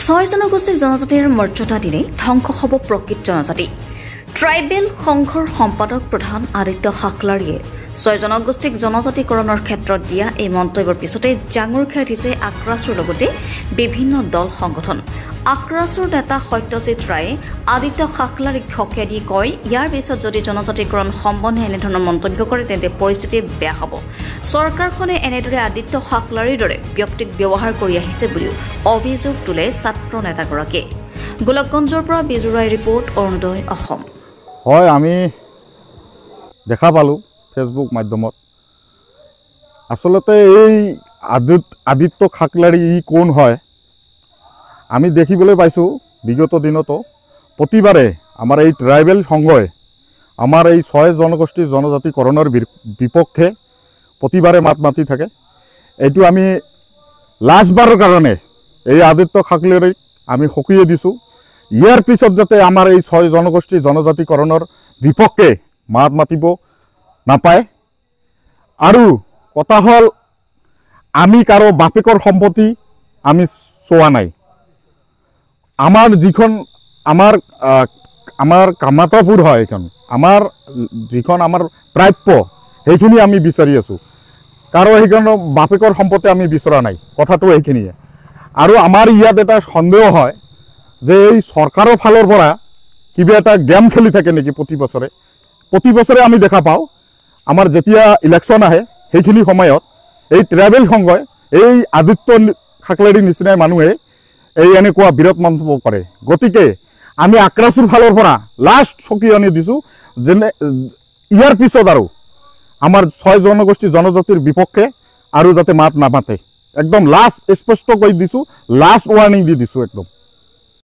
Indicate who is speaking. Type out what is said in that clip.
Speaker 1: ছয় জনগোষ্ঠীক জনজাতিৰ মৰ্যাদা দিলে ধ্বংস হ'ব প্ৰকৃত জনজাতি। ট্ৰাইবেল সংঘৰ সম্পাদক প্ৰধান আদিত্য শাকলাৰীয়ে ছয় জনগোষ্ঠীক জনজাতিকৰণৰ ক্ষেত্ৰত দিয়া এই মন্তব্যৰ পিছতে জাঙুৰ খাই দিছে আক্ৰাছৰ লগতে বিভিন্ন দল সংগঠন। আক্ৰাছৰ নেতা সত্যজিৎ ৰায়ে আদিত্য শাকলাৰীক খকিয়াই দি কয়, ইয়াৰ পিছত যদি জনজাতিকৰণ সম্বন্ধে এনেধৰণৰ মন্তব্য কৰে তেন্তে পৰিস্থিতি বেয়া হ'ব। চৰকাৰখনে এনেদৰে আদিত্য শাকলাৰীৰ দৰে ব্যক্তিক ব্যৱহাৰ কৰি আহিছে বুলিও অভিযোগ তোলে ছাত্ৰ নেতাগৰাকীয়ে। গোলকগঞ্জৰ পৰা বিজু ৰায় ৰিপৰ্ট, অৰুণোদয় অসম।
Speaker 2: হয়, আমি দেখা পালোঁ ফেচবুক মাধ্যমত। আচলতে এই আদিত্য শাকলাৰী কোন হয় আমি দেখিবলৈ পাইছোঁ। বিগত দিনতো প্ৰতিবাৰে আমাৰ এই ট্ৰাইবেল সংঘই আমাৰ এই ছয় জনগোষ্ঠীৰ জনজাতিকৰণৰ বিপক্ষে প্ৰতিবাৰে মাত মাতি থাকে। এইটো আমি লাষ্টবাৰৰ কাৰণে এই আদিত্য শাকলাৰীক আমি সকীয়াই দিছোঁ। ইয়াৰ পিছত যাতে আমাৰ এই ছয় জনগোষ্ঠীৰ জনজাতিকৰণৰ বিপক্ষে মাত মাতিব নাপায়। আৰু কথা হ'ল, আমি কাৰো বাপেকৰ সম্পত্তি আমি চোৱা নাই। আমাৰ যিখন আমাৰ কামাতাপুৰ হয়, এইখন আমাৰ যিখন আমাৰ প্ৰাপ্য সেইখিনি আমি বিচাৰি আছোঁ। কাৰো সেইখন বাপেকৰ সম্পত্তি আমি বিচৰা নাই, কথাটো এইখিনিয়ে। আৰু আমাৰ ইয়াত এটা সন্দেহ হয় যে এই চৰকাৰৰ ফালৰ পৰা কিবা এটা গেম খেলি থাকে নেকি। প্ৰতি বছৰে আমি দেখা পাওঁ আমাৰ যেতিয়া ইলেকশ্যন আহে সেইখিনি সময়ত এই ট্ৰাইবেল সংঘই এই আদিত্য শাকলাৰীৰ নিচিনাই মানুহে এই এনেকুৱা বিৰোধ মন্তব্য কৰে। গতিকে আমি আক্ৰাছৰ ফালৰ পৰা লাষ্ট চকীয়নি দিছোঁ যেনে ইয়াৰ পিছত আৰু আমাৰ ছয় জনগোষ্ঠী জনজাতিৰ বিপক্ষে আৰু যাতে মাত নামাতে। একদম লাষ্ট স্পষ্ট কৰি দিছোঁ, লাষ্ট ৱাৰ্ণিং দি দিছোঁ একদম।